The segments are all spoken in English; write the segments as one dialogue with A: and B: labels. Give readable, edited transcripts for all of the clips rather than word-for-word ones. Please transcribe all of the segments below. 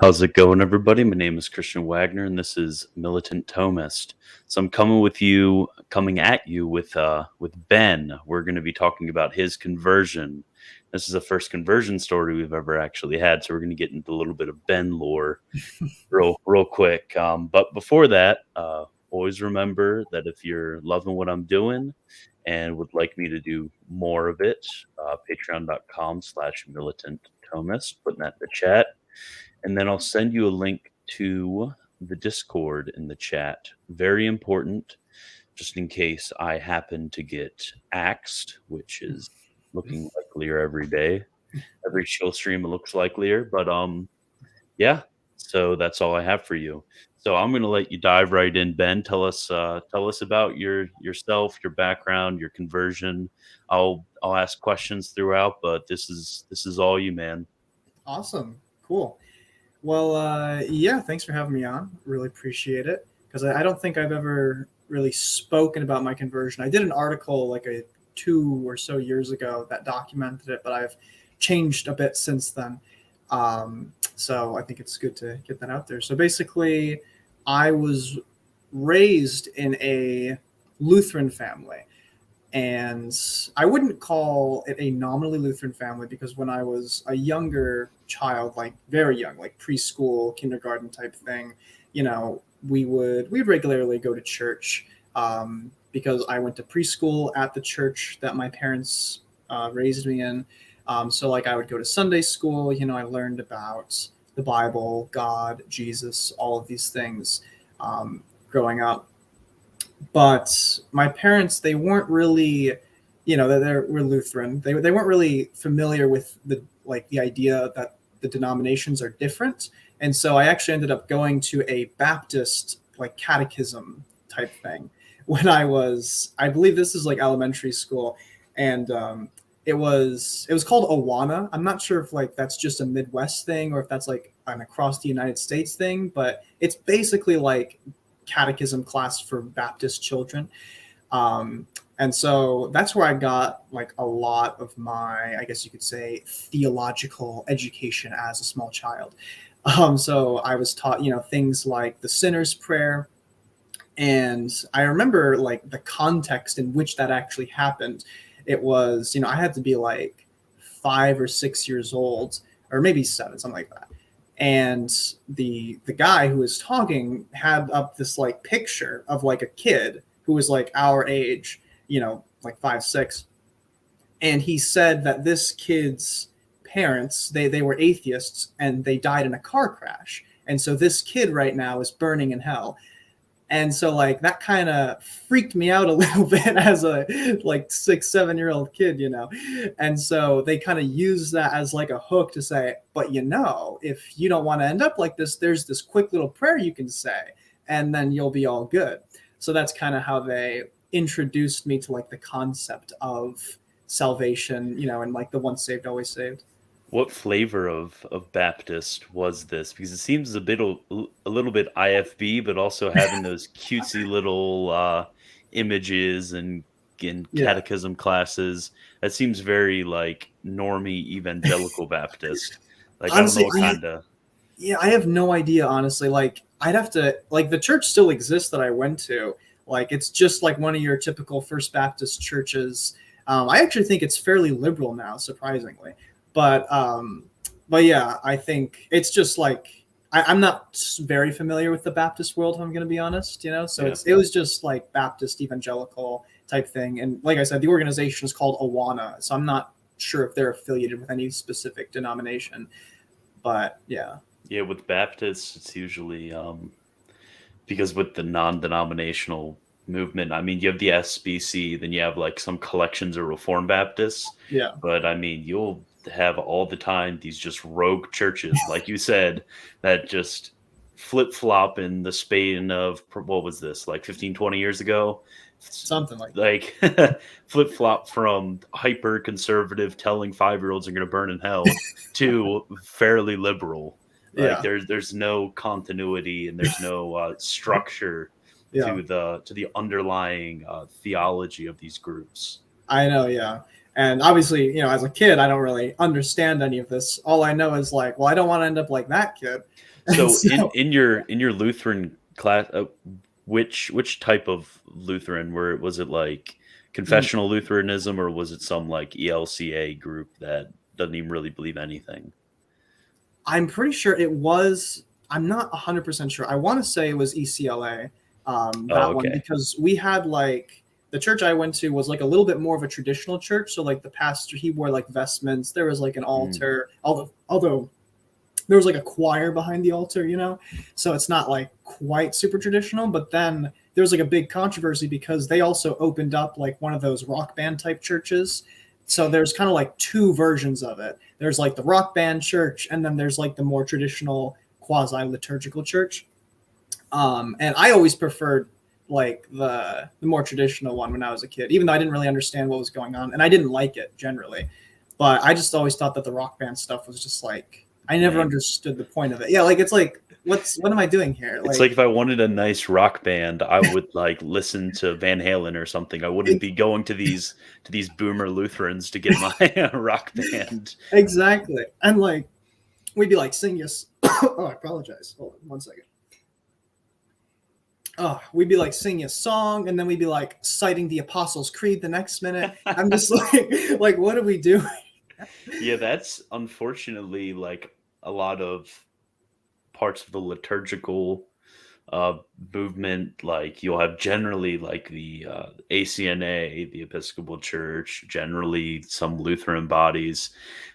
A: How's it going, everybody? My name is Christian Wagner, and this is Militant Thomist. So I'm coming at you with Ben. We're going to be talking about his conversion. This is the first conversion story we've ever actually had, so we're going to get into a little bit of Ben lore real quick. But before that, always remember that if you're loving what I'm doing and would like me to do more of it, patreon.com/militant Thomist, putting that in the chat. And then I'll send you a link to the Discord in the chat. Very important, just in case I happen to get axed, which is looking likelier every day. Every chill stream it looks likelier. But yeah. So that's all I have for you. So I'm gonna let you dive right in, Ben. Tell us about yourself, your background, your conversion. I'll ask questions throughout, but this is all you, man.
B: Awesome. Cool. Well, yeah, thanks for having me on. Really appreciate it because I don't think I've ever really spoken about my conversion. I did an article like 2 or so years ago that documented it, but I've changed a bit since then. So I think it's good to get that out there. So basically, I was raised in a Lutheran family. And I wouldn't call it a nominally Lutheran family because when I was a younger child, like very young, like preschool, kindergarten type thing, we'd regularly go to church because I went to preschool at the church that my parents raised me in. So like I would go to Sunday school, I learned about the Bible, God, Jesus, all of these things growing up. But my parents, they weren't really, we're Lutheran. They weren't really familiar with the idea that the denominations are different. And so I actually ended up going to a Baptist catechism type thing when I believe this is elementary school. And it was called Awana. I'm not sure if that's just a Midwest thing or if that's an across the United States thing, but it's basically catechism class for Baptist children. And so that's where I got a lot of my, I guess you could say, theological education as a small child. So I was taught, things like the sinner's prayer. And I remember the context in which that actually happened. It was, I had to be 5 or 6 years old, or maybe 7, something like that. And the guy who was talking had up this picture of a kid who was our age, 5, 6. And he said that this kid's parents, they were atheists and they died in a car crash. And so this kid right now is burning in hell. And so that kind of freaked me out a little bit as a 6, 7-year-old kid, And so they kind of use that as a hook to say, but if you don't want to end up like this, there's this quick little prayer you can say, and then you'll be all good. So that's kind of how they introduced me to the concept of salvation, and the once saved, always saved.
A: What flavor of Baptist was this? Because it seems a little bit IFB, but also having those cutesy little images and catechism classes. That seems very normie evangelical Baptist.
B: Honestly,
A: I don't know what kind of.
B: Yeah, I have no idea, honestly. I'd have to the church still exists that I went to. It's just one of your typical First Baptist churches. I actually think it's fairly liberal now, surprisingly. But yeah, I think it's just I'm not very familiar with the Baptist world, if I'm going to be honest, So yeah. It was just Baptist evangelical type thing. And like I said, the organization is called Awana. So I'm not sure if they're affiliated with any specific denomination. But yeah.
A: Yeah, with Baptists, it's usually because with the non-denominational movement, I mean, you have the SBC, then you have some collections of Reformed Baptists.
B: Yeah.
A: But I mean, you'll have all the time these just rogue churches, like you said, that just flip-flop in the span of, what was this, 15, 20 years ago?
B: Something like that.
A: Flip-flop from hyper-conservative telling 5-year-olds are going to burn in hell to fairly liberal. There's no continuity and there's no structure to the underlying theology of these groups.
B: I know, yeah. And obviously, as a kid, I don't really understand any of this. All I know is I don't want to end up like that kid. And
A: So
B: so
A: in your Lutheran class, which type of Lutheran was it like
B: mm,
A: confessional Lutheranism, or was it some like ELCA group that doesn't even really believe anything?
B: I'm pretty sure it was. I'm not 100% sure. I want to say it was ECLA,
A: Oh,
B: that one,
A: okay.
B: because we had like the church I went to was like a little bit more of a traditional church. So like the pastor, he wore like vestments. There was like an
A: Mm,
B: altar, although there was like a choir behind the altar, you know. So it's not like quite super traditional. But then there was like a big controversy because they also opened up like one of those rock band type churches. So there's kind of like two versions of it. There's like the rock band church, and then there's like the more traditional quasi liturgical church. And I always preferred like the more traditional one when I was a kid, even though I didn't really understand what was going on, and I didn't like it generally. But I just always thought that the rock band stuff was just like I never
A: lame.
B: understood the point of it. Yeah, like it's like what am I doing here?
A: It's like
B: Like
A: if I wanted a nice rock band, I would like listen to Van Halen or something. I wouldn't
B: it,
A: be going to these boomer Lutherans to get my rock band.
B: exactly, and like we'd be like sing us. Oh, I apologize. Hold on 1 second. Oh, we'd be like singing a song, and then we'd be like citing the Apostles' Creed the next minute. I'm just like what are we doing?
A: Yeah, that's unfortunately like a lot of parts of the liturgical uh movement. Like you'll have generally like the ACNA, the Episcopal Church, generally some Lutheran bodies.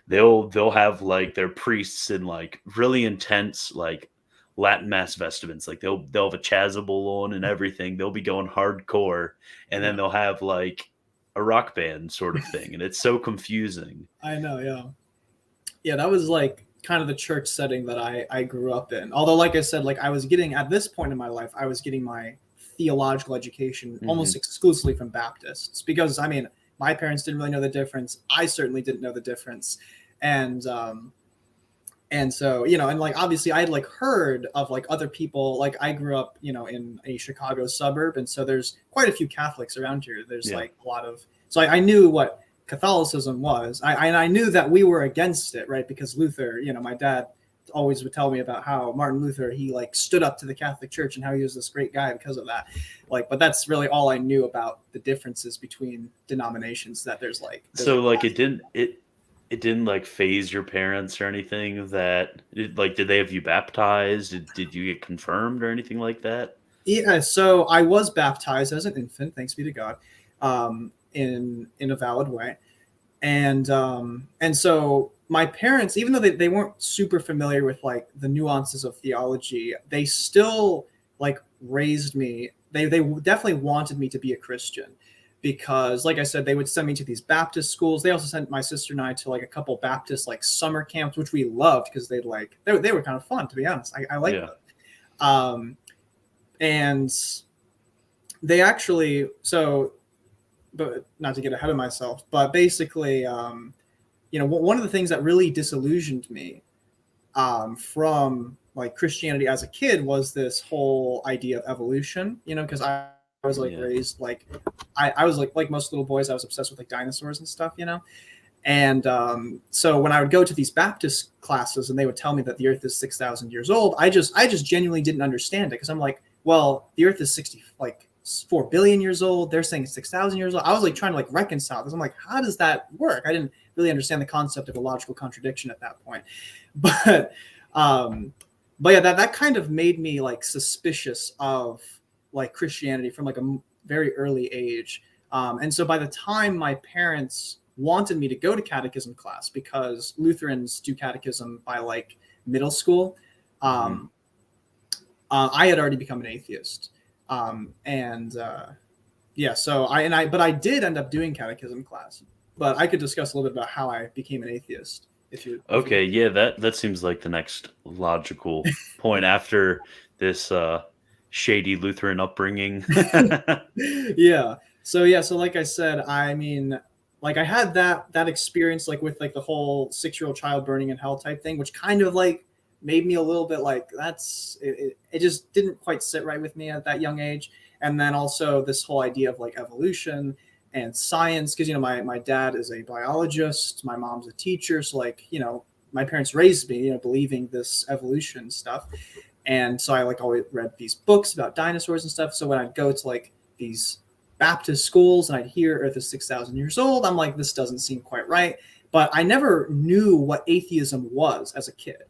A: They'll have like their priests in like really intense like Latin mass vestments. Like they'll have a chasuble on and everything. They'll be going hardcore, and then
B: Yeah,
A: they'll have like a rock band sort of thing, and it's so confusing.
B: I know. Yeah. Yeah, that was like kind of the church setting that I grew up in. Although, like I said, like I was getting at this point in my life, I was getting my theological education almost
A: Hmm.
B: exclusively from Baptists because I mean, my parents didn't really know the difference. I certainly didn't know the difference, and so and like obviously I had like heard of like other people. Like I grew up, in a Chicago suburb, and so there's quite a few Catholics around here. There's
A: Yeah.
B: like a lot of so I knew what Catholicism was. I knew that we were against it, right? Because Luther, my dad always would tell me about how Martin Luther he like stood up to the Catholic Church and how he was this great guy because of that. Like, but that's really all I knew about the differences between denominations. That there's
A: So
B: like
A: like it didn't like phase your parents or anything like did they have you baptized? Did you get confirmed or anything like that?
B: yeah. So I was baptized as an infant, thanks be to God, in a valid way, and so my parents, even though they weren't super familiar with like the nuances of theology, they still like raised me. They definitely wanted me to be a Christian because, like I said, they would send me to these Baptist schools. They also sent my sister and I to like a couple Baptist like summer camps, which we loved because they were kind of fun, to be honest. I liked
A: Yeah.
B: them. Um, and they actually but not to get ahead of myself, but basically, one of the things that really disillusioned me from like Christianity as a kid was this whole idea of evolution. Because I was like
A: Yeah.
B: raised like I was like most little boys, I was obsessed with like dinosaurs and stuff. And so when I would go to these Baptist classes and they would tell me that the Earth is 6,000 years old, I just genuinely didn't understand it because I'm like, well, the Earth is 4 billion years old. They're saying it's 6,000 years old. I was like trying to like reconcile this. I'm like, how does that work? I didn't really understand the concept of a logical contradiction at that point, but um, but yeah, that kind of made me like suspicious of like Christianity from like a very early age. And so by the time my parents wanted me to go to catechism class because Lutherans do catechism by like middle school,
A: Hmm.
B: um, I had already become an atheist. And yeah, so but I did end up doing catechism class. But I could discuss a little bit about how I became an atheist if you
A: Okay, yeah, that seems like the next logical point after this shady Lutheran upbringing.
B: yeah. So like I said, I mean, like I had that experience like with like the whole 6-year-old child burning in hell type thing, which kind of like made me a little bit like it just didn't quite sit right with me at that young age. And then also this whole idea of like evolution and science, because my dad is a biologist, my mom's a teacher, so like my parents raised me, believing this evolution stuff. And so I like always read these books about dinosaurs and stuff. So when I'd go to like these Baptist schools and I'd hear Earth is 6,000 years old, I'm like, this doesn't seem quite right. But I never knew what atheism was as a kid.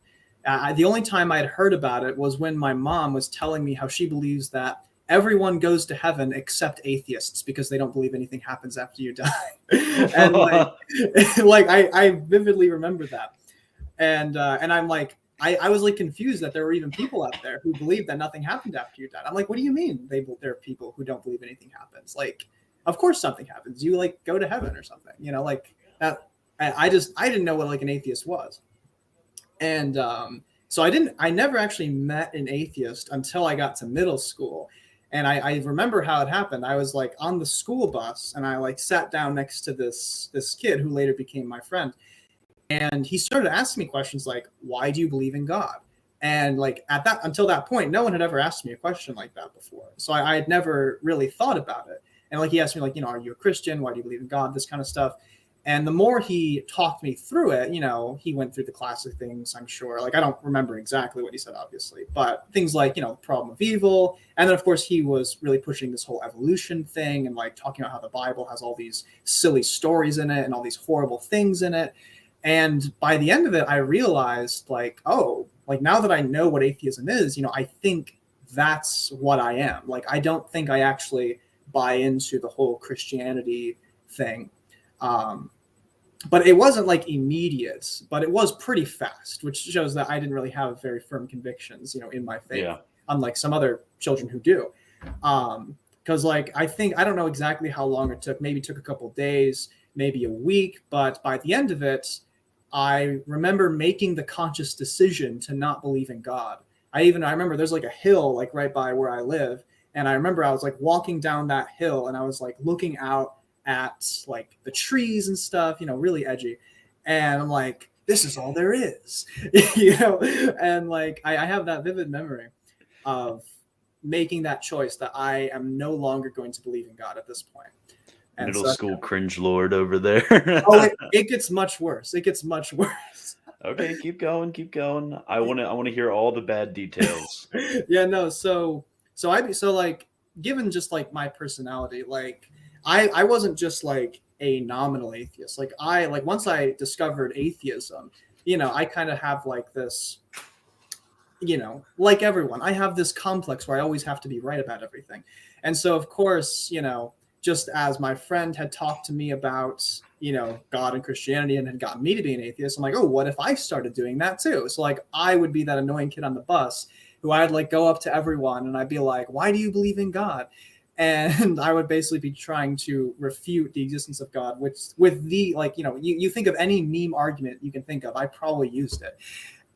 B: The only time I had heard about it was when my mom was telling me how she believes that everyone goes to heaven except atheists because they don't believe anything happens after you die. And like I vividly remember that. And I'm like, I was like confused that there were even people out there who believed that nothing happened after you died. I'm like, what do you mean there are people who don't believe anything happens? Like, of course something happens. You like go to heaven or something, like that. I didn't know what like an atheist was. And so I never actually met an atheist until I got to middle school. And I remember how it happened. I was like on the school bus and I like sat down next to this kid who later became my friend. And he started asking me questions like, why do you believe in God? And like until that point, no one had ever asked me a question like that before. So I had never really thought about it. And like he asked me like, are you a Christian? Why do you believe in God? This kind of stuff. And the more he talked me through it, he went through the classic things, I'm sure. Like, I don't remember exactly what he said, obviously, but things like, the problem of evil. And then, of course, he was really pushing this whole evolution thing and like talking about how the Bible has all these silly stories in it and all these horrible things in it. And by the end of it, I realized like, oh, like now that I know what atheism is, I think that's what I am. Like, I don't think I actually buy into the whole Christianity thing. But it wasn't like immediate, but it was pretty fast, which shows that I didn't really have very firm convictions, in my faith, unlike some other children who do. Because like, I don't know exactly how long it took. Maybe it took a couple of days, maybe a week, but by the end of it, I remember making the conscious decision to not believe in God. I remember there's like a hill like right by where I live. And I remember I was like walking down that hill and I was like looking out at like the trees and stuff, really edgy. And I'm like, this is all there is, and like, I have that vivid memory of making that choice that I am no longer going to believe in God at this point. And
A: middle school cringe lord over there.
B: It gets much worse. It gets much worse.
A: Okay, keep going. I want to hear all the bad details.
B: Yeah, no. So like, given just like my personality, like I wasn't just like a nominal atheist. Like once I discovered atheism, I kind of have like this, like everyone, I have this complex where I always have to be right about everything. And so of course, just as my friend had talked to me about, God and Christianity and had gotten me to be an atheist, I'm like, oh, what if I started doing that too? So like, I would be that annoying kid on the bus who I'd like go up to everyone and I'd be like, why do you believe in God? And I would basically be trying to refute the existence of God, which with the, like, you think of any meme argument you can think of, I probably used it.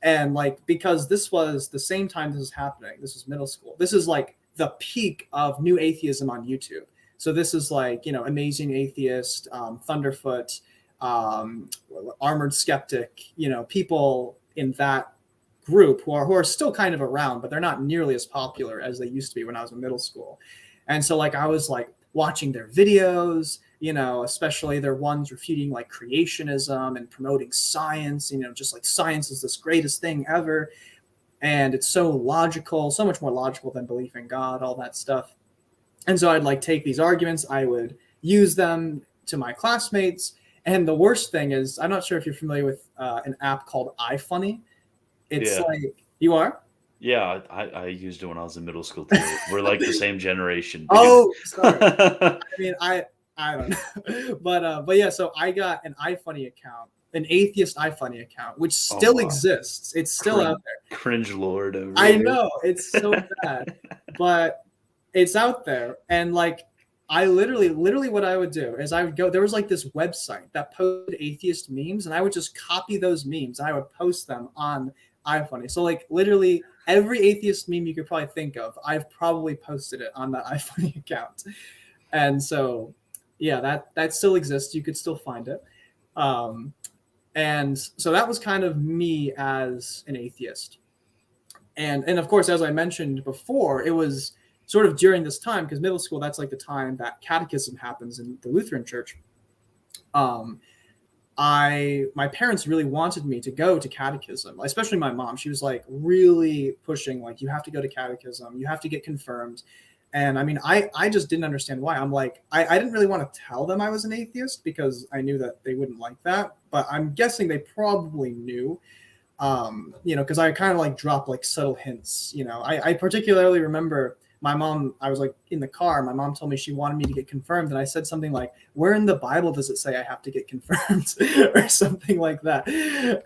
B: And like, because this was the same time this was happening, this was middle school. This is like the peak of new atheism on YouTube. So this is like, Amazing Atheist, Thunderfoot, Armored Skeptic, people in that group who are still kind of around, but they're not nearly as popular as they used to be when I was in middle school. And so like, I was like watching their videos, especially their ones refuting like creationism and promoting science, just like science is this greatest thing ever. And it's so logical, so much more logical than belief in God, all that stuff. And so I'd like take these arguments, I would use them to my classmates. And the worst thing is, I'm not sure if you're familiar with an app called iFunny. It's like, you are?
A: Yeah, I used it when I was in middle school too. We're like the same generation.
B: Oh, sorry. I mean, I don't know. But yeah, so I got an iFunny account, an atheist iFunny account, which still exists. It's still out there.
A: Cringe lord over
B: I know, it's so bad. But it's out there. And like, I literally what I would do is I would go, there was like this website that posted atheist memes, and I would just copy those memes and I would post them on iFunny. So like literally every atheist meme you could probably think of, I've probably posted it on that iFunny account. And so yeah, that still exists. You could still find it. And so that was kind of me as an atheist. And of course, as I mentioned before, it was sort of during this time, because middle school, that's like the time that catechism happens in the Lutheran Church. my parents really wanted me to go to catechism, especially my mom. She was like really pushing, like, you have to go to catechism, you have to get confirmed. And I mean, I just didn't understand why. I'm like, I didn't really want to tell them I was an atheist because I knew that they wouldn't like that. But I'm guessing they probably knew, because I kind of like dropped like subtle hints. I particularly remember my mom, I was like in the car, my mom told me she wanted me to get confirmed. And I said something like, where in the Bible does it say I have to get confirmed or something like that?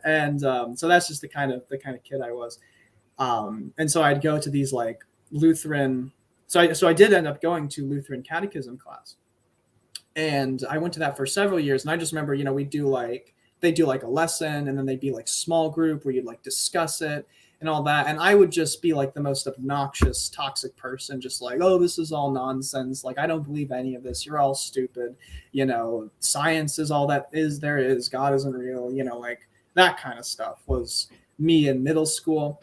B: And so that's just the kind of kid I was. And so I'd go to these like Lutheran. So I did end up going to Lutheran catechism class. And I went to that for several years. And I just remember, they do like a lesson, and then they'd be like small group where you'd like discuss it and all that. And I would just be like the most obnoxious, toxic person, just like, oh, this is all nonsense. Like, I don't believe any of this. You're all stupid. Science is all that there is. God isn't real. Like that kind of stuff was me in middle school.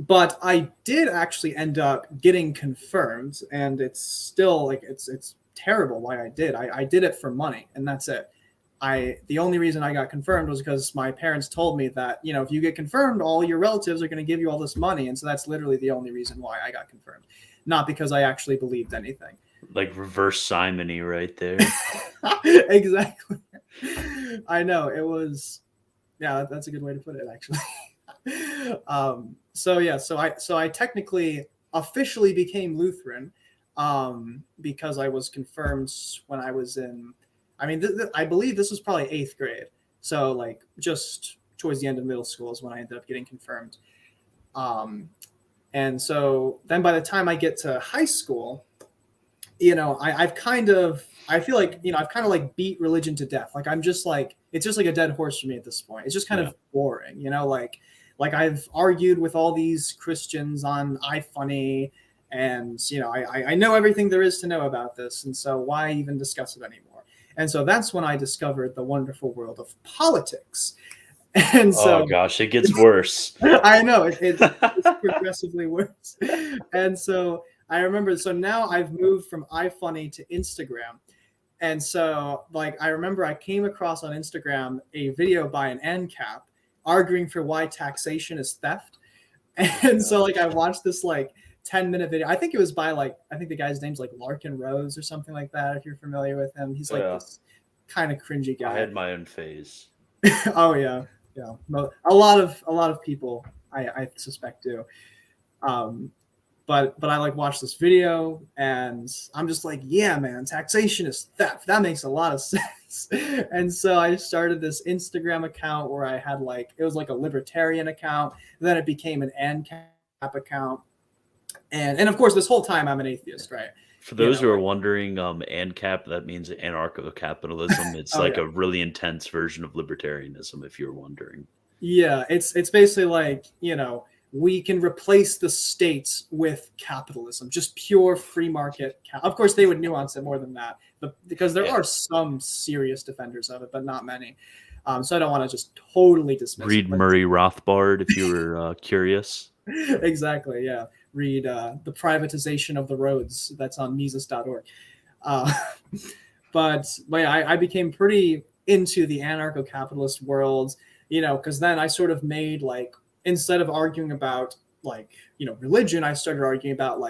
B: But I did actually end up getting confirmed, and it's still like, it's terrible why I did. I did it for money, and that's it. The only reason I got confirmed was because my parents told me that, if you get confirmed, all your relatives are going to give you all this money. And so that's literally the only reason why I got confirmed, not because I actually believed anything.
A: Like reverse simony right there.
B: Exactly. I know, it was, yeah, that's a good way to put it, actually. So I technically officially became Lutheran because I was confirmed when I was in, I believe this was probably 8th grade. So like just towards the end of middle school is when I ended up getting confirmed. And so then by the time I get to high school, I feel like, I've kind of like beat religion to death. Like I'm just like, it's just like a dead horse for me at this point. It's just kind of boring, like I've argued with all these Christians on iFunny, and I know everything there is to know about this, and so why even discuss it anymore? And so that's when I discovered the wonderful world of politics. And so,
A: oh gosh, it gets worse.
B: I know it's progressively worse. And so I remember, so now I've moved from iFunny to Instagram. And so like I remember I came across on Instagram a video by an ANCAP arguing for why taxation is theft. And so like I watched this like 10-minute video. I think it was by I think the guy's name's like Larkin Rose or something like that, if you're familiar with him. He's like this kind of cringy guy.
A: I had my own phase.
B: Oh yeah. A lot of people I suspect do. But I like watched this video, and I'm just like, yeah, man, taxation is theft. That makes a lot of sense. And so I started this Instagram account where I had it was like a libertarian account. Then it became an ANCAP account. And of course, this whole time I'm an atheist, right?
A: For those who are wondering, ANCAP, that means anarcho-capitalism. It's a really intense version of libertarianism, if you're wondering.
B: Yeah, it's basically like, we can replace the state with capitalism, just pure free market. Of course, they would nuance it more than that, but because there are some serious defenders of it, but not many. So I don't want to just totally dismiss it.
A: Read Murray Rothbard if you were curious.
B: Exactly, yeah. Read The Privatization of the Roads. That's on Mises.org. But yeah, I became pretty into the anarcho-capitalist world, because then I sort of made instead of arguing about religion, I started arguing about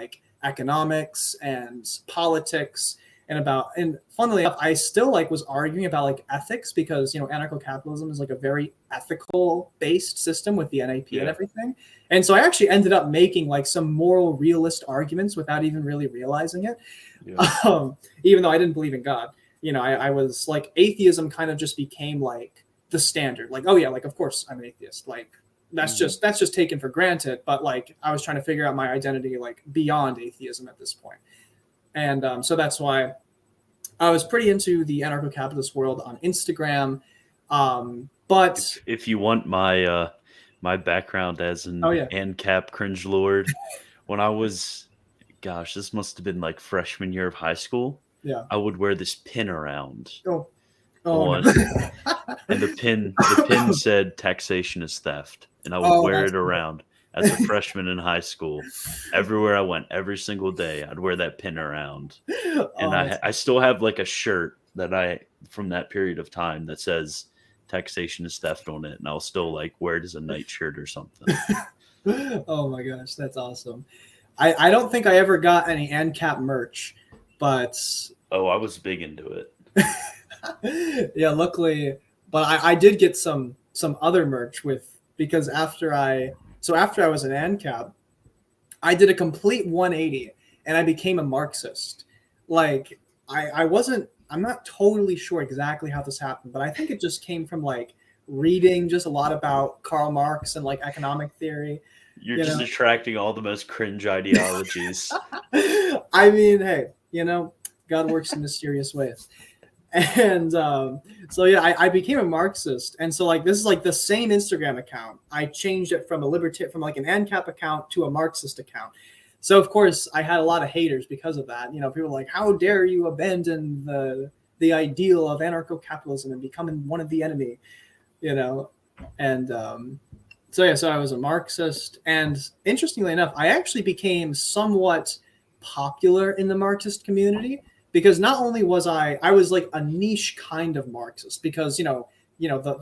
B: economics and politics and funnily enough, I still was arguing about ethics because anarcho-capitalism is a very ethical based system with the NAP and everything. And so I actually ended up making some moral realist arguments without even really realizing it. Yeah. Even though I didn't believe in God, I was atheism kind of just became the standard. Oh yeah, of course I'm an atheist. That's just taken for granted. But I was trying to figure out my identity beyond atheism at this point. And so that's why I was pretty into the anarcho-capitalist world on Instagram. But
A: if you want my my background as an ANCAP cringe lord, when I was, gosh, this must have been freshman year of high school.
B: Yeah,
A: I would wear this pin around.
B: Oh,
A: no. And the pin said taxation is theft, and I would wear it around as a freshman in high school. Everywhere I went, every single day, I'd wear that pin around. And I still have a shirt from that period of time that says taxation is theft on it, and I'll still like wear it as a nightshirt or something.
B: Oh my gosh, that's awesome. I don't think I ever got any ANCAP merch, but
A: Oh, I was big into it.
B: yeah, luckily, but I did get some other merch because after I was an ANCAP, I did a complete 180 and I became a Marxist. Like I'm not totally sure exactly how this happened, but I think it just came from like reading just a lot about Karl Marx and like economic theory.
A: You're just attracting all the most cringe ideologies.
B: I mean, hey, God works in mysterious ways. And so yeah, I became a Marxist, and so like this is like the same Instagram account. I changed it from from like an ANCAP account to a Marxist account. So of course I had a lot of haters because of that. People were like, "How dare you abandon the ideal of anarcho-capitalism and becoming one of the enemy?" And so yeah, so I was a Marxist, and interestingly enough, I actually became somewhat popular in the Marxist community. Because not only was I was like a niche kind of Marxist, because the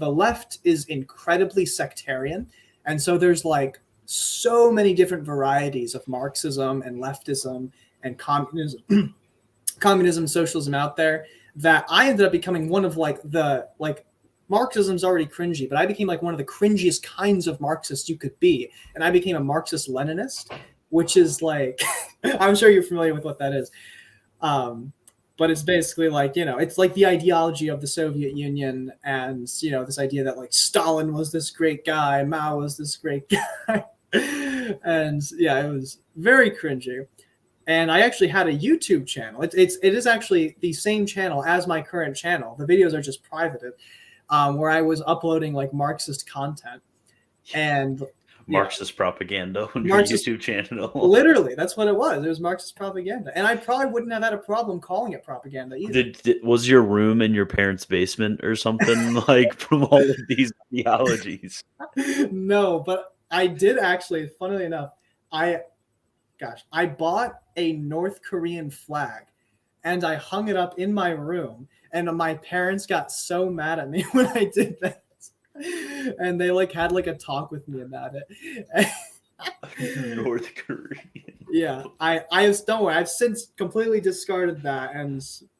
B: left is incredibly sectarian, and so there's like so many different varieties of Marxism and leftism and communism, socialism out there, that I ended up becoming one of like Marxism's already cringy, but I became like one of the cringiest kinds of Marxists you could be, and I became a Marxist-Leninist, which is like I'm sure you're familiar with what that is. But it's basically like, it's like the ideology of the Soviet Union, and, this idea that like Stalin was this great guy, Mao was this great guy. And yeah, it was very cringy. And I actually had a YouTube channel. It is actually the same channel as my current channel. The videos are just privated, where I was uploading like Marxist content. And
A: Marxist propaganda on your YouTube channel.
B: Literally, that's what it was. It was Marxist propaganda. And I probably wouldn't have had a problem calling it propaganda either.
A: Was your room in your parents' basement or something like from all of these ideologies?
B: No, but I did actually, funnily enough, I bought a North Korean flag and I hung it up in my room, and my parents got so mad at me when I did that. And they like had like a talk with me about it.
A: North Korean.
B: Yeah, don't worry, I've since completely discarded that,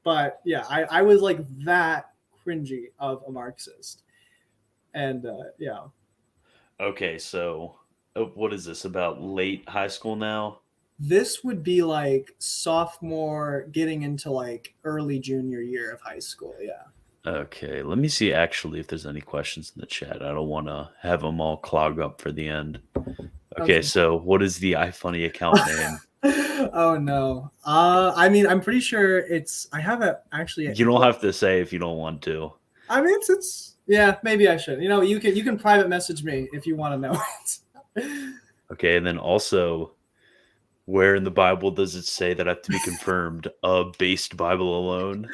B: but yeah, I was like that cringy of a Marxist, and yeah.
A: Okay, so what is this, about late high school now?
B: This would be like sophomore, getting into like early junior year of high school. Yeah.
A: Okay, let me see actually if there's any questions in the chat. I don't want to have them all clog up for the end. Okay, so what is the iFunny account name?
B: Oh no. I mean, I'm pretty sure I have it actually.
A: You don't have to say if you don't want to.
B: I mean, it's yeah, maybe I should. You can private message me if you want to know it.
A: Okay, and then also, where in the Bible does it say that I have to be confirmed a based Bible alone?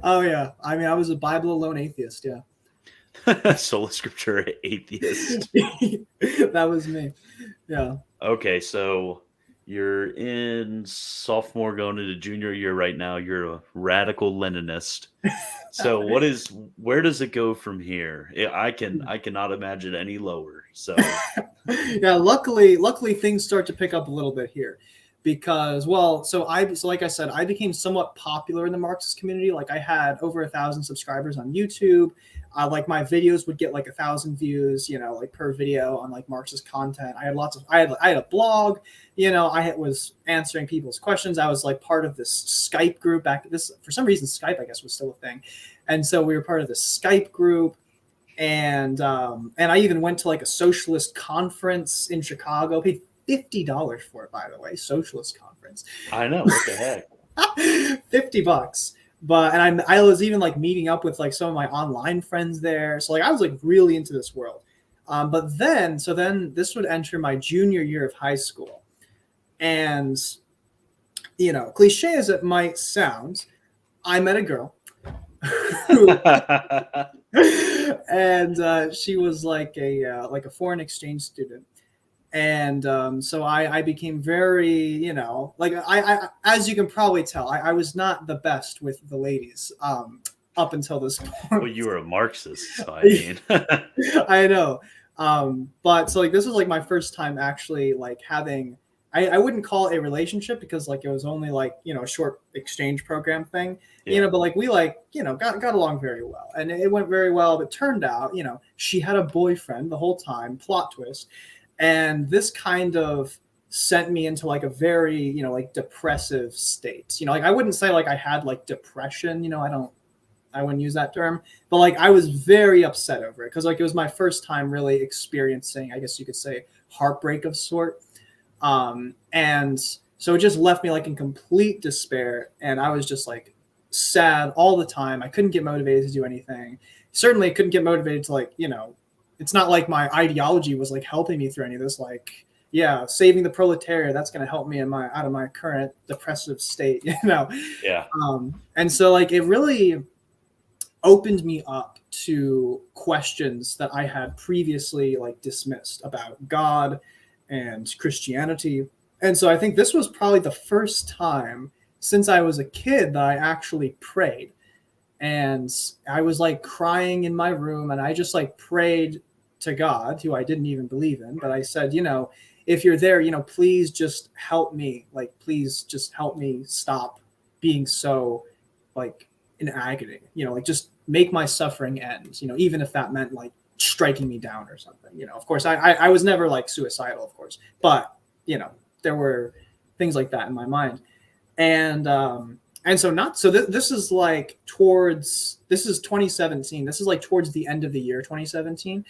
B: Oh yeah, I mean, I was a Bible alone atheist. Yeah.
A: Sola Scriptura atheist.
B: That was me. Yeah.
A: Okay, so you're in sophomore going into junior year right now. You're a radical Leninist. So where does it go from here? I cannot imagine any lower. So
B: yeah, luckily things start to pick up a little bit here, because so like I said, I became somewhat popular in the Marxist community. Like I had over 1,000 subscribers on YouTube. Like my videos would get like 1,000 views, like per video on like Marxist content. I had a blog, I was answering people's questions. I was like part of this Skype group for some reason, Skype, I guess, was still a thing. And so we were part of this Skype group. And I even went to like a socialist conference in Chicago. Paid $50 for it, by the way. Socialist conference.
A: I know, what the heck.
B: $50. And I was even like meeting up with like some of my online friends there. So like I was like really into this world. But then this would enter my junior year of high school. And, cliche as it might sound, I met a girl. And she was like a foreign exchange student. And so I became very, like I as you can probably tell, I was not the best with the ladies up until this
A: Well,
B: point.
A: you were a Marxist, so I mean,
B: I know. But so like this was like my first time actually like having I wouldn't call it a relationship because like it was only like, a short exchange program thing,
A: yeah,
B: but like we like, got along very well and it went very well. But turned out, she had a boyfriend the whole time, plot twist. And this kind of sent me into like a very, like depressive state. Like I wouldn't say like I had like depression, I wouldn't use that term, but like I was very upset over it because like it was my first time really experiencing, I guess you could say, heartbreak of sort. And so it just left me like in complete despair, and I was just like sad all the time. I couldn't get motivated to do anything. Certainly, I couldn't get motivated to like, it's not like my ideology was like helping me through any of this. Like, yeah, saving the proletariat, that's going to help me out of my current depressive state,
A: yeah,
B: And so like it really opened me up to questions that I had previously like dismissed about God and Christianity. And so I think this was probably the first time since I was a kid that I actually prayed. And I was like crying in my room and I just like prayed to God, who I didn't even believe in, but I said, if you're there, please just help me. Like, please just help me stop being so like in agony, like just make my suffering end, even if that meant like striking me down or something. Of course, I was never like suicidal, of course, but there were things like that in my mind. And so not so this is like this is 2017. This is like towards the end of the year 2017.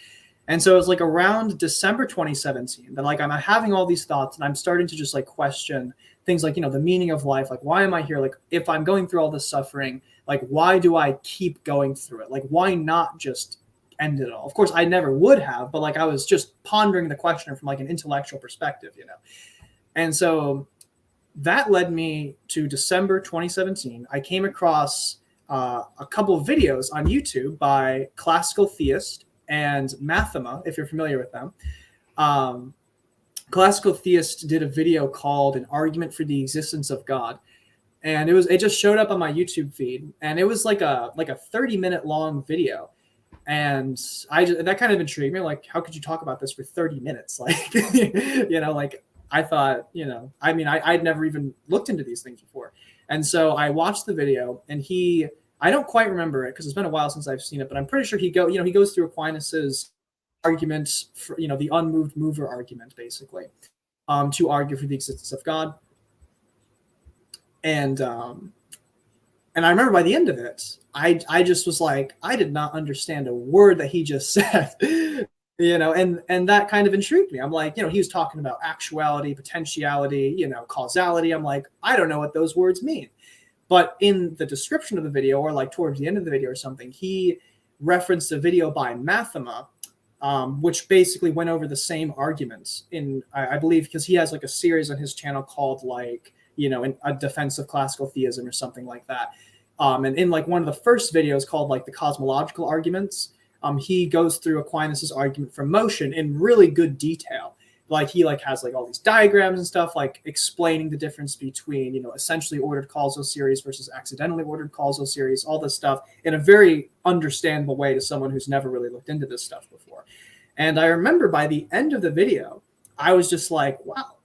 B: And so it's like around December 2017 that like I'm having all these thoughts and I'm starting to just like question things like, the meaning of life. Like, why am I here? Like, if I'm going through all this suffering, like, why do I keep going through it? Like, why not just end it all? Of course, I never would have, but like I was just pondering the question from like an intellectual perspective, And so that led me to December 2017. I came across a couple of videos on YouTube by Classical Theist and Mathema, if you're familiar with them. Classical Theist did a video called "An Argument for the Existence of God," and it just showed up on my YouTube feed, and it was like a 30-minute long video, and that kind of intrigued me. Like, how could you talk about this for 30 minutes? Like, like I thought, I mean, I'd never even looked into these things before, and so I watched the video, and I don't quite remember it because it's been a while since I've seen it, but I'm pretty sure he goes through Aquinas's arguments for, the unmoved mover argument, basically, to argue for the existence of God. And I remember by the end of it, I just was like, I did not understand a word that he just said, and that kind of intrigued me. I'm like, he was talking about actuality, potentiality, causality. I'm like, I don't know what those words mean. But in the description of the video, or like towards the end of the video or something, he referenced a video by Mathema, which basically went over the same arguments I believe, because he has like a series on his channel called like, a defense of classical theism or something like that. And in like one of the first videos called like the cosmological arguments, he goes through Aquinas's argument for motion in really good detail. Like he like has like all these diagrams and stuff, like explaining the difference between, essentially ordered causal series versus accidentally ordered causal series, all this stuff in a very understandable way to someone who's never really looked into this stuff before. And I remember by the end of the video, I was just like, wow,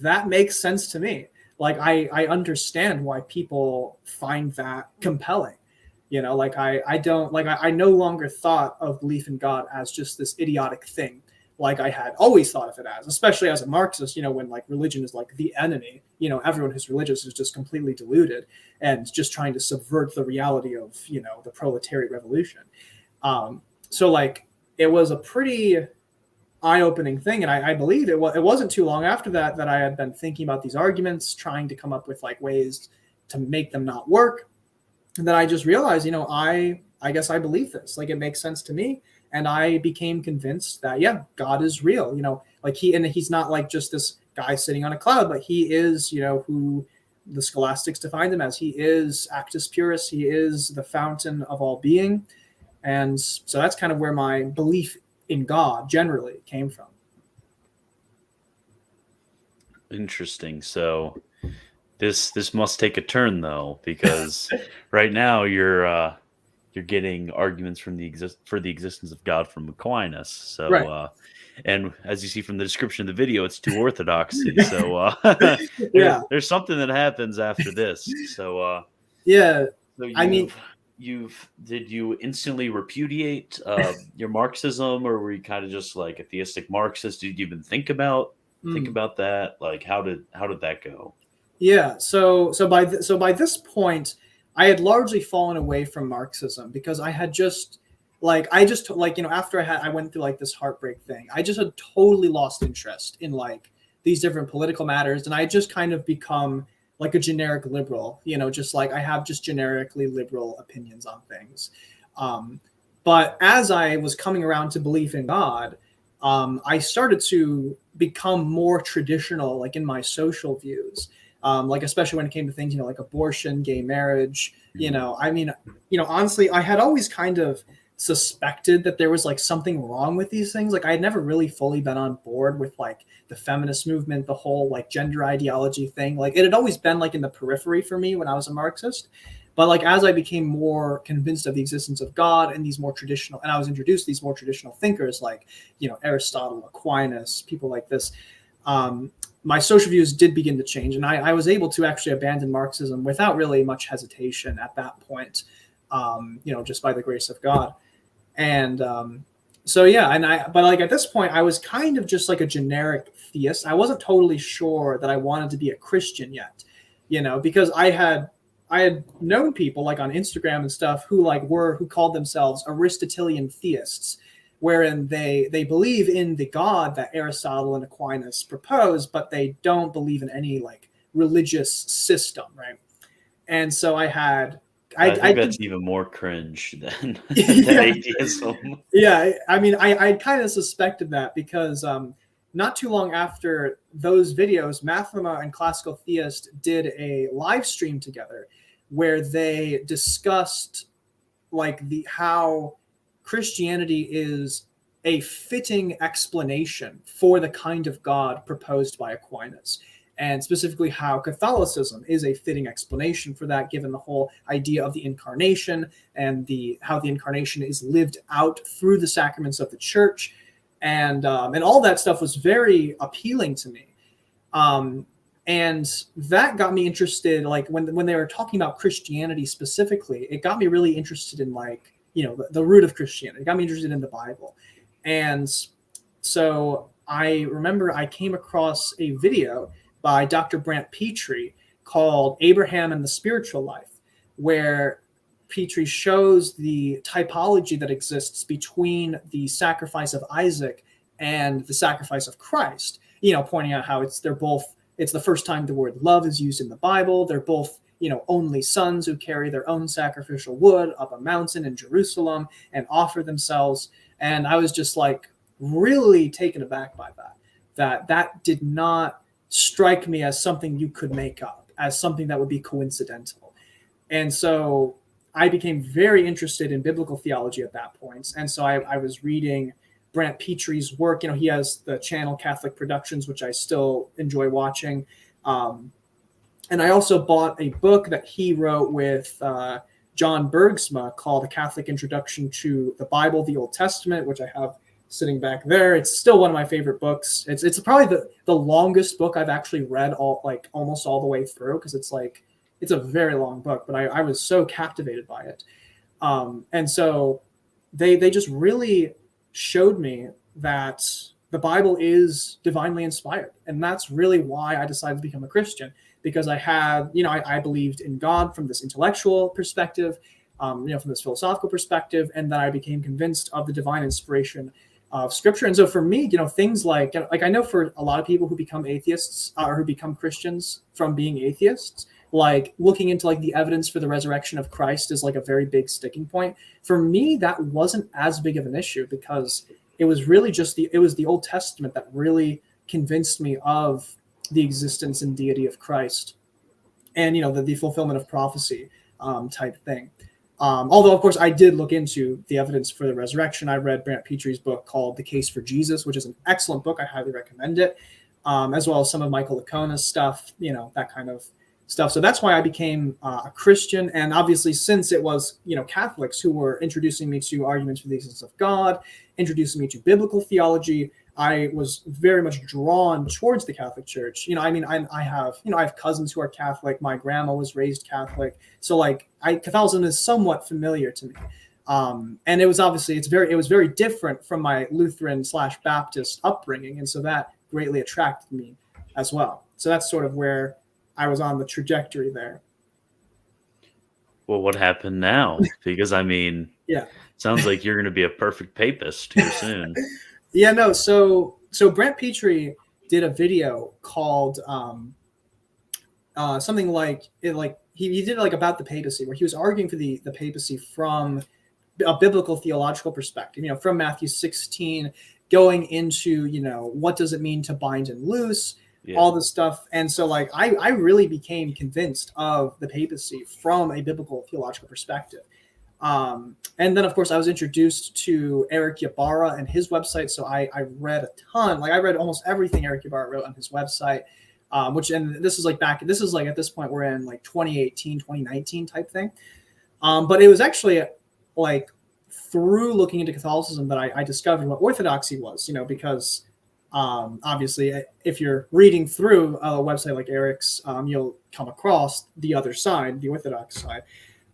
B: that makes sense to me. Like I understand why people find that compelling. Like I don't like I no longer thought of belief in God as just this idiotic thing like I had always thought of it as, especially as a Marxist, when like religion is like the enemy, everyone who's religious is just completely deluded and just trying to subvert the reality of, the proletariat revolution. So like it was a pretty eye-opening thing. And I believe it wasn't too long after that I had been thinking about these arguments, trying to come up with like ways to make them not work. And then I just realized, I guess I believe this, like it makes sense to me. And I became convinced that, yeah, God is real, like he's not like just this guy sitting on a cloud, but he is, who the scholastics defined him as. He is actus purus. He is the fountain of all being. And so that's kind of where my belief in God generally came from.
A: Interesting. So this must take a turn though, because right now you're getting arguments from for the existence of God from Aquinas. So
B: Right.
A: and as you see from the description of the video, it's to orthodoxy. So
B: Yeah.
A: there's something that happens after this. So
B: Yeah.
A: so
B: I mean,
A: you've did you instantly repudiate your Marxism, or were you kind of just like a theistic Marxist? Did you even think
B: mm,
A: about that? Like how did that go?
B: yeah. So by this point, I had largely fallen away from Marxism because I just like after I went through like this heartbreak thing, I just had totally lost interest in like these different political matters, and I just kind of become like a generic liberal, just like I have just generically liberal opinions on things. Um, but as I was coming around to belief in God, I started to become more traditional, like in my social views, like especially when it came to things, like abortion, gay marriage.
A: Mhm.
B: I mean, honestly, I had always kind of suspected that there was like something wrong with these things. Like I had never really fully been on board with like the feminist movement, the whole like gender ideology thing. Like it had always been like in the periphery for me when I was a Marxist. But like as I became more convinced of the existence of God and these more traditional, and I was introduced to these more traditional thinkers like Aristotle, Aquinas, people like this, um, my social views did begin to change, and I was able to actually abandon Marxism without really much hesitation at that point, just by the grace of God. And so yeah, but like at this point, I was kind of just like a generic theist. I wasn't totally sure that I wanted to be a Christian yet, because I had known people like on Instagram and stuff who called themselves Aristotelian theists, wherein they believe in the God that Aristotle and Aquinas proposed, but they don't believe in any like religious system, right? And so
A: I
B: I
A: think
B: did.
A: that's even more cringe than than
B: Yeah,
A: atheism.
B: yeah. I mean, I kind of suspected that because not too long after those videos, Mathema and Classical Theist did a live stream together where they discussed like the how Christianity is a fitting explanation for the kind of God proposed by Aquinas, and specifically how Catholicism is a fitting explanation for that, given the whole idea of the incarnation and the how the incarnation is lived out through the sacraments of the church, and all that stuff was very appealing to me. Um, and that got me interested, like when they were talking about Christianity specifically, it got me really interested in like the root of Christianity. It got me interested in the Bible. And so I remember I came across a video by Dr. Brant Petrie called Abraham and the Spiritual Life, where Petrie shows the typology that exists between the sacrifice of Isaac and the sacrifice of Christ, pointing out how it's the first time the word love is used in the Bible. They're both, only sons who carry their own sacrificial wood up a mountain in Jerusalem and offer themselves. And I was just like really taken aback by that did not strike me as something you could make up, as something that would be coincidental. And so I became very interested in biblical theology at that point. And so I was reading Brant Petrie's work. He has the channel Catholic Productions, which I still enjoy watching. And I also bought a book that he wrote with John Bergsma called A Catholic Introduction to the Bible, the Old Testament, which I have sitting back there. It's still one of my favorite books. It's probably the longest book I've actually read almost all the way through, because it's a very long book, but I was so captivated by it. And so they just really showed me that the Bible is divinely inspired. And that's really why I decided to become a Christian, because I believed in God from this intellectual perspective, from this philosophical perspective, and then I became convinced of the divine inspiration of Scripture. And so for me, things like I know for a lot of people who become atheists or who become Christians from being atheists, like looking into like the evidence for the resurrection of Christ is like a very big sticking point. For me, that wasn't as big of an issue, because it was really just the Old Testament that really convinced me of the existence and deity of Christ, and the fulfillment of prophecy type thing. Although, of course, I did look into the evidence for the resurrection. I read Brant Petrie's book called The Case for Jesus, which is an excellent book. I highly recommend it. as well as some of Michael Lacona's stuff, that kind of stuff. So that's why I became a Christian. And obviously, since it was, Catholics who were introducing me to arguments for the existence of God, introducing me to biblical theology, I was very much drawn towards the Catholic Church. I have cousins who are Catholic. My grandma was raised Catholic. So Catholicism is somewhat familiar to me. And it was very different from my Lutheran/Baptist upbringing. And so that greatly attracted me as well. So that's sort of where I was on the trajectory there.
A: Well, what happened now? Because
B: yeah,
A: sounds like you're going to be a perfect papist here soon.
B: Yeah, no. So Brent Petrie did a video called something like it. Like he did it about the papacy, where he was arguing for the papacy from a biblical theological perspective. From Matthew 16, going into what does it mean to bind and loose, all this stuff. And so I really became convinced of the papacy from a biblical theological perspective. And then, of course, I was introduced to Eric Ybarra and his website. So I read a ton. I read almost everything Eric Ybarra wrote on his website, this is at this point, we're in 2018, 2019 type thing. But it was actually through looking into Catholicism that I discovered what Orthodoxy was, because obviously if you're reading through a website like Eric's, you'll come across the other side, the Orthodox side.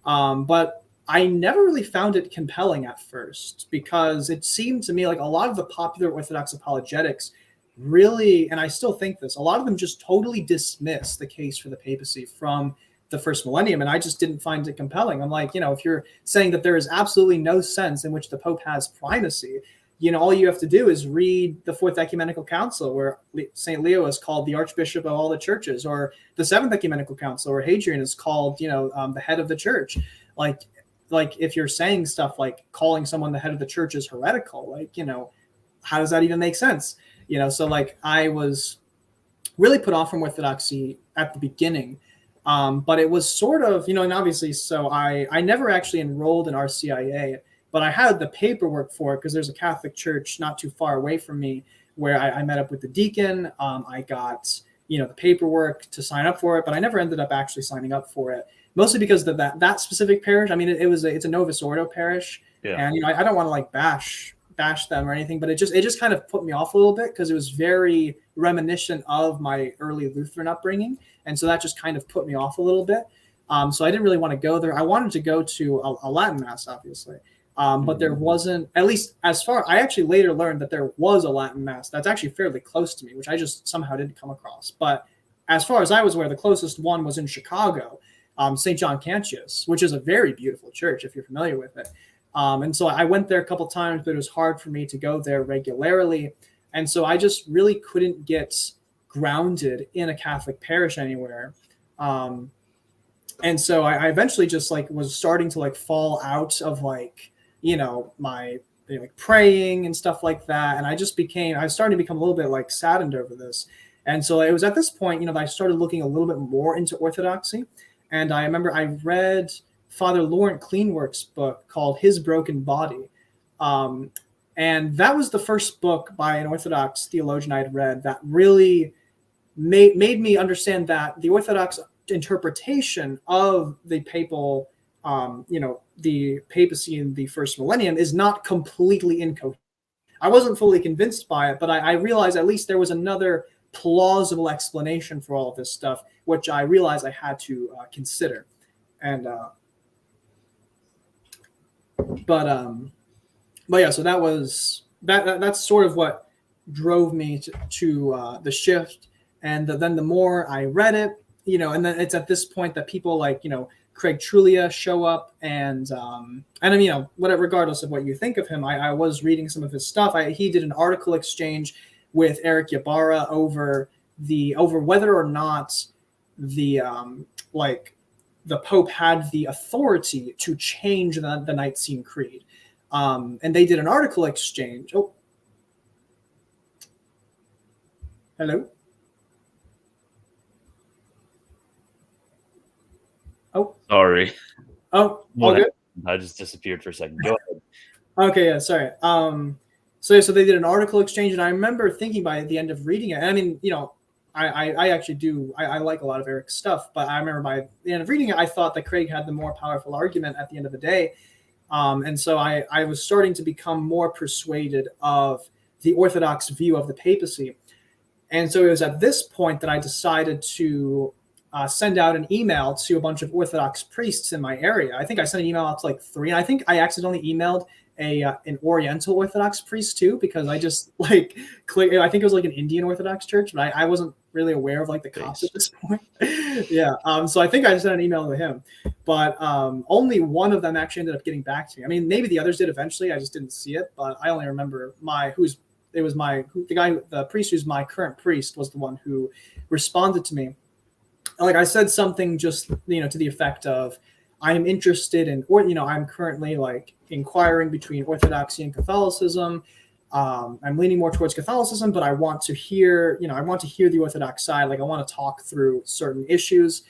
B: But I never really found it compelling at first, because it seemed to me a lot of the popular Orthodox apologetics really, and I still think this, a lot of them just totally dismiss the case for the papacy from the first millennium, and I just didn't find it compelling. I'm if you're saying that there is absolutely no sense in which the Pope has primacy, all you have to do is read the Fourth Ecumenical Council, where St. Leo is called the Archbishop of all the churches, or the Seventh Ecumenical Council, where Hadrian is called, the head of the church. If you're saying stuff like calling someone the head of the church is heretical, how does that even make sense? So I was really put off from Orthodoxy at the beginning. But it was sort of, and obviously, so I never actually enrolled in RCIA, but I had the paperwork for it because there's a Catholic church not too far away from me where I met up with the deacon. I got, the paperwork to sign up for it, but I never ended up actually signing up for it. Mostly because that specific parish, it's a Novus Ordo parish, and I don't want to bash them or anything, but it just kind of put me off a little bit because it was very reminiscent of my early Lutheran upbringing, and so that just kind of put me off a little bit. So I didn't really want to go there. I wanted to go to a Latin Mass, obviously, but there wasn't. At least I actually later learned that there was a Latin Mass that's actually fairly close to me, which I just somehow didn't come across. But as far as I was aware, the closest one was in Chicago. St. John Cantius, which is a very beautiful church if you're familiar with it. And so I went there a couple times, but it was hard for me to go there regularly. And so I just really couldn't get grounded in a Catholic parish anywhere. And so I eventually just was starting to fall out of my praying and stuff like that. And I was starting to become a little bit saddened over this. And so it was at this point, that I started looking a little bit more into Orthodoxy. And I remember I read Father Laurent Kleinwork's book called His Broken Body. And that was the first book by an Orthodox theologian I'd read that really made me understand that the Orthodox interpretation of the papal, the papacy in the first millennium is not completely incoherent. I wasn't fully convinced by it, but I realized at least there was another plausible explanation for all of this stuff, which I realized I had to consider. And but yeah, so that was that's sort of what drove me to the shift. And then the more I read it, and then it's at this point that people Craig Trulia show up, and whatever, regardless of what you think of him, I was reading some of his stuff. He did an article exchange with Eric Ybarra over whether or not the Pope had the authority to change the Nicene Creed, and they did an article exchange. Oh, hello. Oh,
A: sorry.
B: Oh, all good.
A: I just disappeared for a second. Go ahead.
B: Okay, yeah, sorry. So they did an article exchange, and I remember thinking by the end of reading it, and I mean, I actually do, I like a lot of Eric's stuff, but I remember by the end of reading it, I thought that Craig had the more powerful argument at the end of the day. And so I was starting to become more persuaded of the Orthodox view of the papacy. And so it was at this point that I decided to send out an email to a bunch of Orthodox priests in my area. I think I sent an email out to like 3, and I think I accidentally emailed an Oriental Orthodox priest too, because I just like I think it was like an Indian Orthodox church, but I wasn't really aware of like the Copts at this point. Yeah. So I think I sent an email to him, but only one of them actually ended up getting back to me. I mean, maybe the others did eventually. I just didn't see it, but I only remember the priest who's my current priest was the one who responded to me. Like I said something just, to the effect of, I'm interested in, I'm currently like inquiring between Orthodoxy and Catholicism. I'm leaning more towards Catholicism, but I want to hear the Orthodox side. Like I want to talk through certain issues.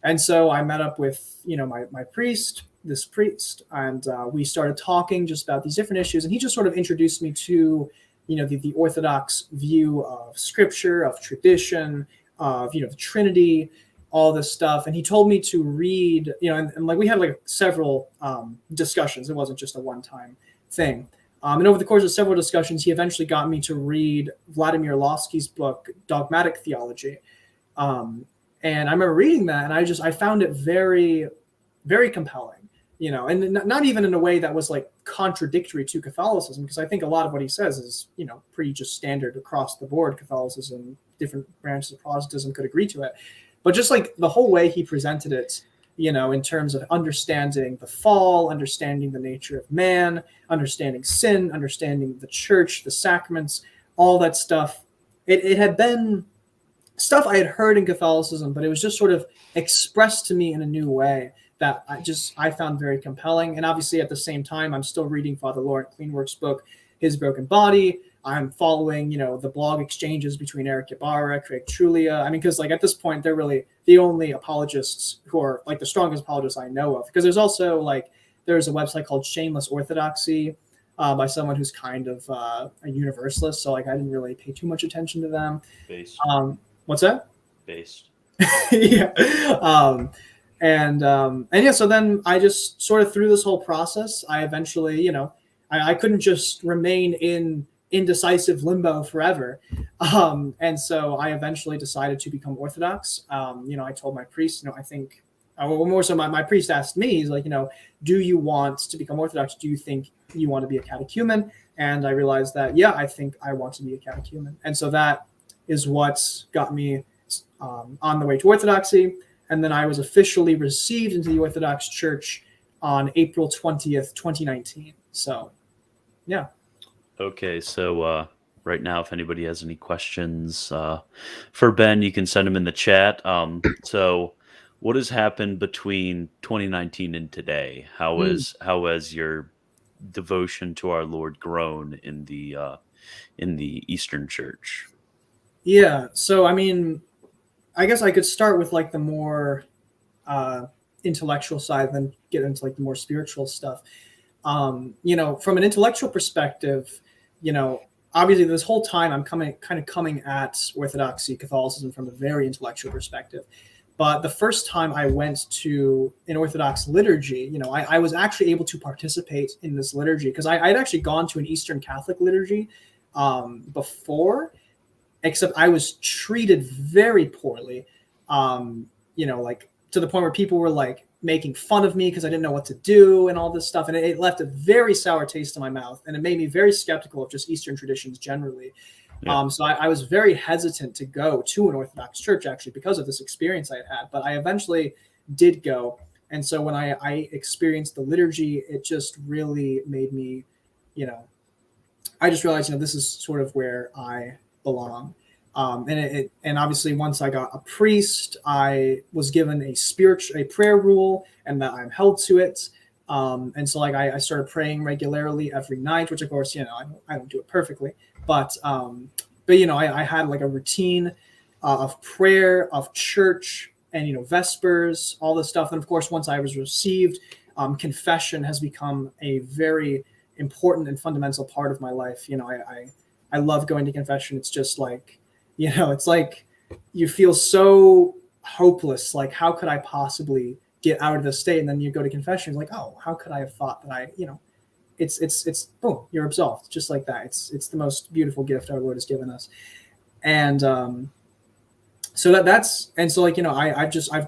B: And so I met up with, my priest, and we started talking just about these different issues. And he just sort of introduced me to, the Orthodox view of scripture, of tradition, of, the Trinity, all this stuff. And he told me to read, and like we had like several discussions. It wasn't just a one-time thing. And over the course of several discussions, he eventually got me to read Vladimir Lossky's book, Dogmatic Theology. And I remember reading that, and I found it very, very compelling, and not even in a way that was like contradictory to Catholicism, because I think a lot of what he says is, pretty just standard across the board. Catholicism, different branches of Protestantism could agree to it. But just like the whole way he presented it, in terms of understanding the fall, understanding the nature of man, understanding sin, understanding the church, the sacraments, all that stuff. It had been stuff I had heard in Catholicism, but it was just sort of expressed to me in a new way that I found very compelling. And obviously at the same time, I'm still reading Father Laurent Kleinwork's book, His Broken Body. I'm following, the blog exchanges between Eric Ibarra, Craig Trulia. I mean, because like at this point, they're really the only apologists who are like the strongest apologists I know of. Because there's also there's a website called Shameless Orthodoxy by someone who's kind of a universalist. So like I didn't really pay too much attention to them.
A: Based.
B: What's that?
A: Based.
B: Yeah. And yeah, so then I just sort of through this whole process, I eventually, I couldn't just remain in indecisive limbo forever. And so I eventually decided to become Orthodox. I told my priest, I think, more so my priest asked me, he's like, do you want to become Orthodox? Do you think you want to be a catechumen? And I realized that, yeah, I think I want to be a catechumen. And so that is what got me on the way to Orthodoxy. And then I was officially received into the Orthodox Church on April 20th, 2019. So, yeah.
A: Okay, so right now, if anybody has any questions for Ben, you can send them in the chat. So what has happened between 2019 and today? How has your devotion to our Lord grown in the Eastern Church?
B: Yeah, so I mean, I guess I could start with like the more intellectual side, then get into like the more spiritual stuff. From an intellectual perspective, obviously this whole time I'm coming at Orthodoxy, Catholicism from a very intellectual perspective. But the first time I went to an Orthodox liturgy, I was actually able to participate in this liturgy because I had actually gone to an Eastern Catholic liturgy before, except I was treated very poorly, like to the point where people were like making fun of me because I didn't know what to do and all this stuff. And it left a very sour taste in my mouth. And it made me very skeptical of just Eastern traditions generally. Yeah. So I was very hesitant to go to an Orthodox church actually because of this experience I had. But I eventually did go. And so when I experienced the liturgy, it just really made me, I just realized, this is sort of where I belong. And obviously once I got a priest, I was given a prayer rule and that I'm held to it. And so I started praying regularly every night, which of course, I don't do it perfectly, but I had like a routine of prayer, of church and, Vespers, all this stuff. And of course, once I was received, confession has become a very important and fundamental part of my life. I love going to confession. It's just like, it's like you feel so hopeless. Like, how could I possibly get out of this state? And then you go to confession. It's like, oh, how could I have thought that it's boom, you're absolved just like that. It's the most beautiful gift our Lord has given us. And I've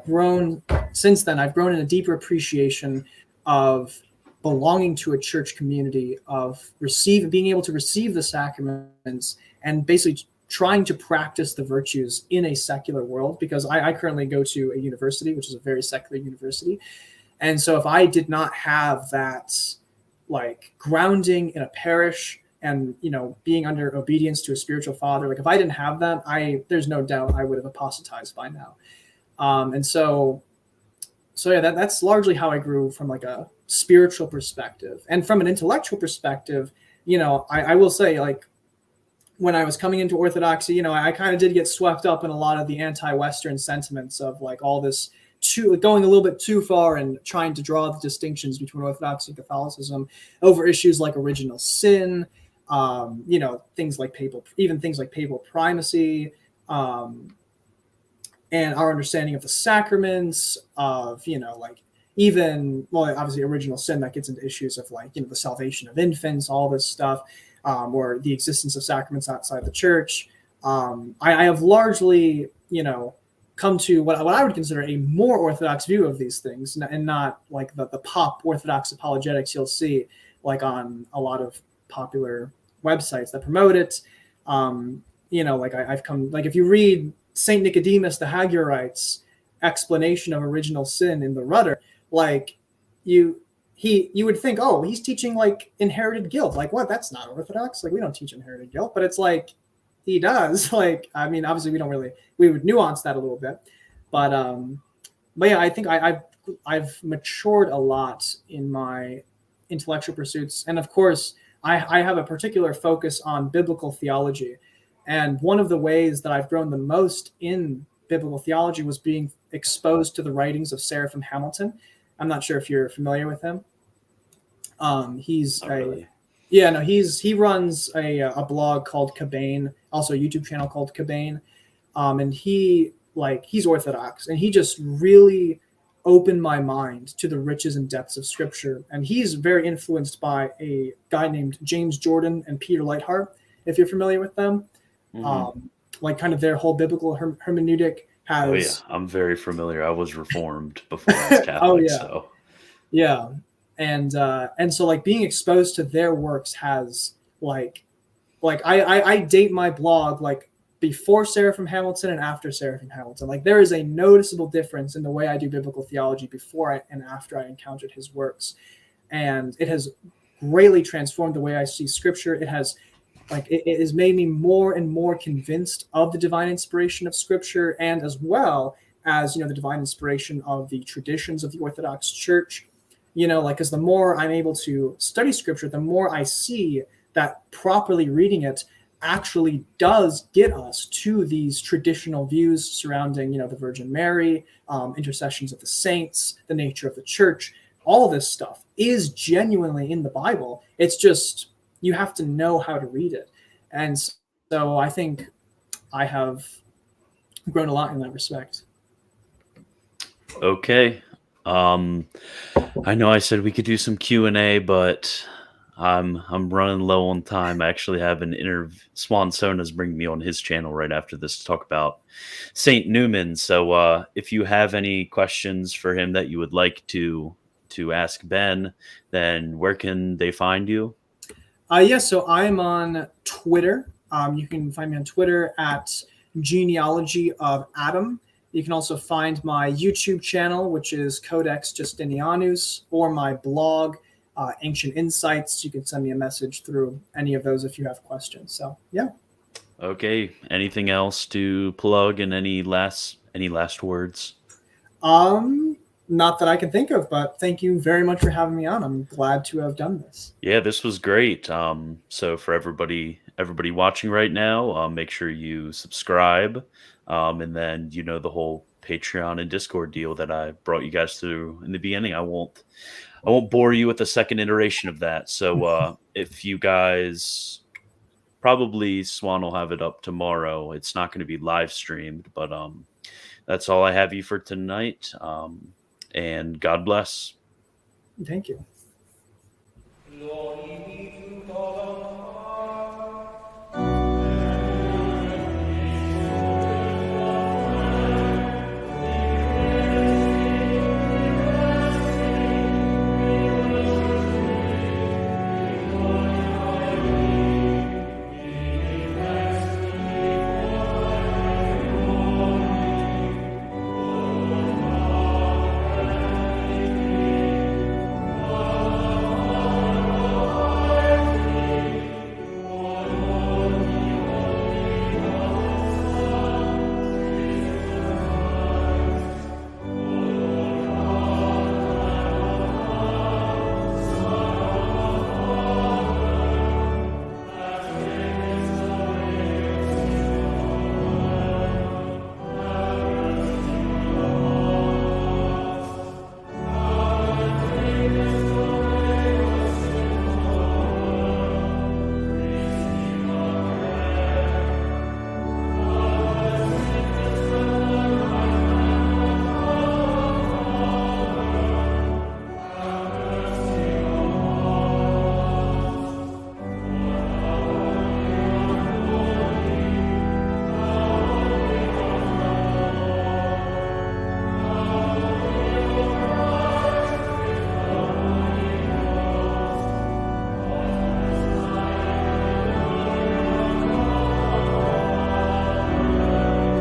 B: grown since then. I've grown in a deeper appreciation of belonging to a church community, of being able to receive the sacraments, and basically trying to practice the virtues in a secular world, because I currently go to a university, which is a very secular university. And so if I did not have that like grounding in a parish and, being under obedience to a spiritual father, like if I didn't have that, there's no doubt I would have apostatized by now. That's largely how I grew from like a spiritual perspective. And from an intellectual perspective, I will say, like, when I was coming into Orthodoxy, I kind of did get swept up in a lot of the anti-Western sentiments of like all this going a little bit too far and trying to draw the distinctions between Orthodoxy and Catholicism over issues like original sin, things like papal primacy, and our understanding of the sacraments, of obviously original sin that gets into issues of like the salvation of infants, all this stuff, or the existence of sacraments outside the church. I have largely come to what I would consider a more orthodox view of these things, and not like the pop Orthodox apologetics you'll see like on a lot of popular websites that promote it. I've come, like, if you read Saint Nicodemus the Hagurite's explanation of original sin in the Rudder, like you would think, oh, he's teaching like inherited guilt. Like, what? That's not Orthodox. Like, we don't teach inherited guilt. But it's like he does. Like, I mean, obviously we would nuance that a little bit, but yeah, I think I've matured a lot in my intellectual pursuits, and of course I have a particular focus on biblical theology. And one of the ways that I've grown the most in biblical theology was being exposed to the writings of Seraphim Hamilton. I'm not sure if you're familiar with him. He runs a blog called Cabane, also a YouTube channel called Cabane. And he's Orthodox, and he just really opened my mind to the riches and depths of Scripture. And he's very influenced by a guy named James Jordan and Peter Leithart, if you're familiar with them. Like kind of their whole biblical hermeneutic has...
A: Oh yeah, I'm very familiar. I was Reformed before I was Catholic.
B: Oh yeah.
A: So.
B: Yeah. And so like being exposed to their works has like I date my blog like before Seraphim Hamilton and after Seraphim Hamilton. Like, there is a noticeable difference in the way I do biblical theology before and after I encountered his works. And it has greatly transformed the way I see Scripture. It has made me more and more convinced of the divine inspiration of Scripture, and as well as, the divine inspiration of the traditions of the Orthodox Church. Because the more I'm able to study Scripture, the more I see that properly reading it actually does get us to these traditional views surrounding, the Virgin Mary, intercessions of the saints, the nature of the church. All this stuff is genuinely in the Bible. It's just, you have to know how to read it. And so I think I have grown a lot in that respect.
A: Okay. I know I said we could do some Q&A, but I'm running low on time. I actually have an Swan Sona's bringing me on his channel right after this to talk about Saint Newman. So if you have any questions for him that you would like to ask Ben, then where can they find you?
B: So I'm on Twitter. You can find me on Twitter at Genealogy of Adam. You can also find my YouTube channel, which is Codex Justinianus, or my blog, Ancient Insights. You can send me a message through any of those if you have questions. So, yeah.
A: Okay. Anything else to plug, and any last words?
B: Not that I can think of, but thank you very much for having me on. I'm glad to have done this.
A: Yeah, this was great. So for everybody watching right now, make sure you subscribe, and then the whole Patreon and Discord deal that I brought you guys through in the beginning. I won't I won't bore you with the second iteration of that. So if you guys, probably Swan will have it up tomorrow. It's not going to be live streamed, but that's all I have you for tonight. And God bless.
B: Thank you.